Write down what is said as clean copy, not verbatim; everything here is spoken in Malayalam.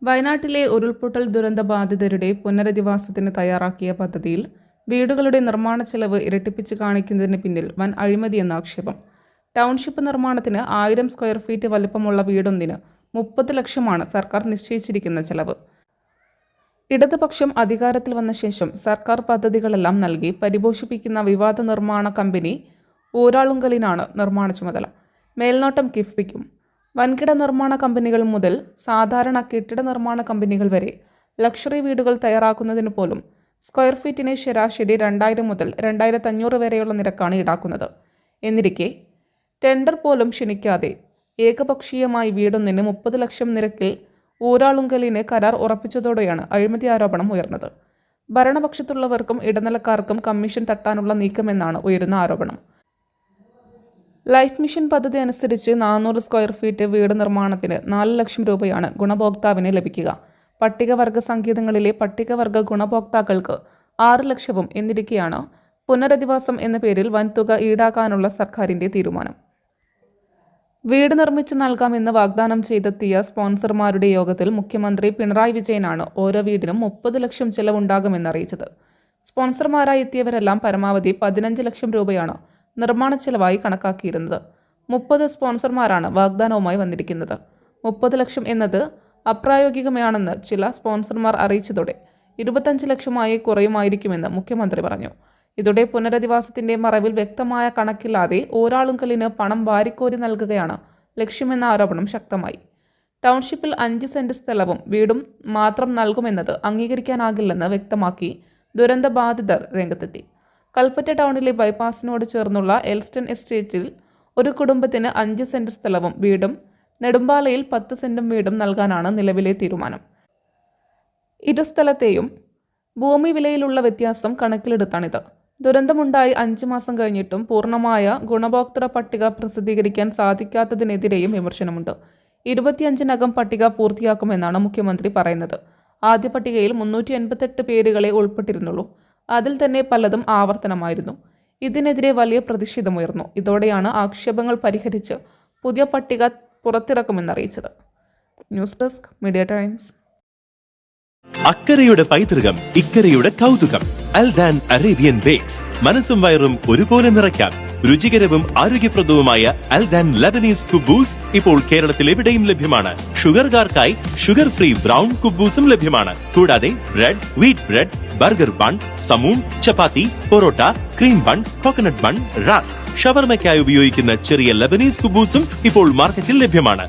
വയനാട്ടിലെ ഉരുൾപൊട്ടൽ ദുരന്ത ബാധിതരുടെ പുനരധിവാസത്തിന് തയ്യാറാക്കിയ പദ്ധതിയിൽ വീടുകളുടെ നിർമ്മാണ ചെലവ് ഇരട്ടിപ്പിച്ച് കാണിക്കുന്നതിന് പിന്നിൽ വൻ അഴിമതിയെന്ന ആക്ഷേപം. ടൗൺഷിപ്പ് നിർമ്മാണത്തിന് 1000 സ്ക്വയർ ഫീറ്റ് വലിപ്പമുള്ള വീടൊന്നിന് 30 ലക്ഷമാണ് സർക്കാർ നിശ്ചയിച്ചിരിക്കുന്ന ചെലവ്. ഇടതുപക്ഷം അധികാരത്തിൽ വന്ന ശേഷം സർക്കാർ പദ്ധതികളെല്ലാം നൽകി പരിപോഷിപ്പിക്കുന്ന വിവാദ നിർമ്മാണ കമ്പനി ഊരാളുങ്കലിനാണ് നിർമ്മാണ ചുമതല. മേൽനോട്ടം കിഫ്ബിക്കും. വൻകിട നിർമ്മാണ കമ്പനികൾ മുതൽ സാധാരണ കെട്ടിട നിർമ്മാണ കമ്പനികൾ വരെ ലക്ഷറി വീടുകൾ തയ്യാറാക്കുന്നതിന് പോലും സ്ക്വയർ ഫീറ്റിന് ശരാശരി 2000 മുതൽ 2500 വരെയുള്ള നിരക്കാണ് ഈടാക്കുന്നത്. എന്നിരിക്കെ ടെൻഡർ പോലും ക്ഷണിക്കാതെ ഏകപക്ഷീയമായി വീടൊന്നിന് 30 ലക്ഷം നിരക്കിൽ ഊരാളുങ്കലിന് കരാർ ഉറപ്പിച്ചതോടെയാണ് അഴിമതി ആരോപണം ഉയർന്നത്. ഭരണപക്ഷത്തുള്ളവർക്കും ഇടനിലക്കാർക്കും കമ്മീഷൻ തട്ടാനുള്ള നീക്കമെന്നാണ് ഉയരുന്ന ആരോപണം. ലൈഫ് മിഷൻ പദ്ധതി അനുസരിച്ച് 400 സ്ക്വയർ ഫീറ്റ് വീട് നിർമ്മാണത്തിന് 4 ലക്ഷം രൂപയാണ് ഗുണഭോക്താവിന് ലഭിക്കുക. പട്ടികവർഗ സങ്കേതങ്ങളിലെ പട്ടികവർഗ ഗുണഭോക്താക്കൾക്ക് 6 ലക്ഷവും എന്നിരിക്കെയാണ് പുനരധിവാസം എന്ന പേരിൽ വൻതുക ഈടാക്കാനുള്ള സർക്കാരിന്റെ തീരുമാനം. വീട് നിർമ്മിച്ചു നൽകാമെന്ന് വാഗ്ദാനം ചെയ്തെത്തിയ സ്പോൺസർമാരുടെ യോഗത്തിൽ മുഖ്യമന്ത്രി പിണറായി വിജയനാണ് ഓരോ വീടിനും 30 ലക്ഷം ചെലവുണ്ടാകുമെന്ന് അറിയിച്ചത്. സ്പോൺസർമാരായി എത്തിയവരെല്ലാം പരമാവധി 15 ലക്ഷം രൂപയാണ് നിർമ്മാണ ചെലവായി കണക്കാക്കിയിരുന്നത്. 30 സ്പോൺസർമാരാണ് വാഗ്ദാനവുമായി വന്നിരിക്കുന്നത്. 30 ലക്ഷം എന്നത് അപ്രായോഗികമാണെന്ന് ചില സ്പോൺസർമാർ അറിയിച്ചതോടെ 25 ലക്ഷമായി കുറയുമായിരിക്കുമെന്ന് മുഖ്യമന്ത്രി പറഞ്ഞു. ഇതോടെ പുനരധിവാസത്തിന്റെ മറവിൽ വ്യക്തമായ കണക്കില്ലാതെ ഊരാളുങ്കലിന് പണം വാരിക്കോരി നൽകുകയാണ് ലക്ഷ്യമെന്ന ആരോപണം ശക്തമായി. ടൗൺഷിപ്പിൽ 5 സെന്റ് സ്ഥലവും വീടും മാത്രം നൽകുമെന്നത് അംഗീകരിക്കാനാകില്ലെന്ന് വ്യക്തമാക്കി ദുരന്ത ബാധിതർ രംഗത്തെത്തി. കൽപ്പറ്റ ടൗണിലെ ബൈപ്പാസിനോട് ചേർന്നുള്ള എൽസ്റ്റൺ എസ്റ്റേറ്റിൽ ഒരു കുടുംബത്തിന് 5 സെന്റ് സ്ഥലവും വീടും, നെടുമ്പാലയിൽ 10 സെന്റും വീടും നൽകാനാണ് നിലവിലെ തീരുമാനം. ഇരു സ്ഥലത്തെയും ഭൂമി വിലയിലുള്ള വ്യത്യാസം കണക്കിലെടുത്താണിത്. ദുരന്തമുണ്ടായി 5 മാസം കഴിഞ്ഞിട്ടും പൂർണ്ണമായ ഗുണഭോക്തൃ പട്ടിക പ്രസിദ്ധീകരിക്കാൻ സാധിക്കാത്തതിനെതിരെയും വിമർശനമുണ്ട്. 25-നകം പട്ടിക പൂർത്തിയാക്കുമെന്നാണ് മുഖ്യമന്ത്രി പറയുന്നത്. ആദ്യ പട്ടികയിൽ 388 പേരുകളെ ഉൾപ്പെട്ടിരുന്നുള്ളൂ. അതിൽ തന്നെ പലതും ആവർത്തനമായിരുന്നു. ഇതിനെതിരെ വലിയ പ്രതിഷേധമുയർന്നു. ഇതോടെയാണ് ആക്ഷേപങ്ങൾ പരിഹരിച്ച് പുതിയ പട്ടിക പുറത്തിറക്കുമെന്നറിയിച്ചത്. News desk media times. അക്കരയുടെ പൈതൃകം, ഇക്കരയുടെ കൗതുകം. അൽദാൻ അറേബ്യൻ ബേക്സ്. മനസ്സും വയറും ഒരുപോലെ നിറയ്ക്കാം. രുചികരവും ആരോഗ്യപ്രദവുമായ അൽദാൻ ലബനീസ് കുബൂസ് ഇപ്പോൾ കേരളത്തിൽ എവിടെയും ലഭ്യമാണ്. ഷുഗർകാർക്കായി ഷുഗർ ഫ്രീ ബ്രൗൺ കുബൂസും ലഭ്യമാണ്. കൂടാതെ bread, wheat bread, burger bun, സമൂൺ, chapati, parotta, cream bun, coconut bun, rusk, ഷവർമയ്ക്കായി ഉപയോഗിക്കുന്ന ചെറിയ ലബനീസ് കുബൂസും ഇപ്പോൾ മാർക്കറ്റിൽ ലഭ്യമാണ്.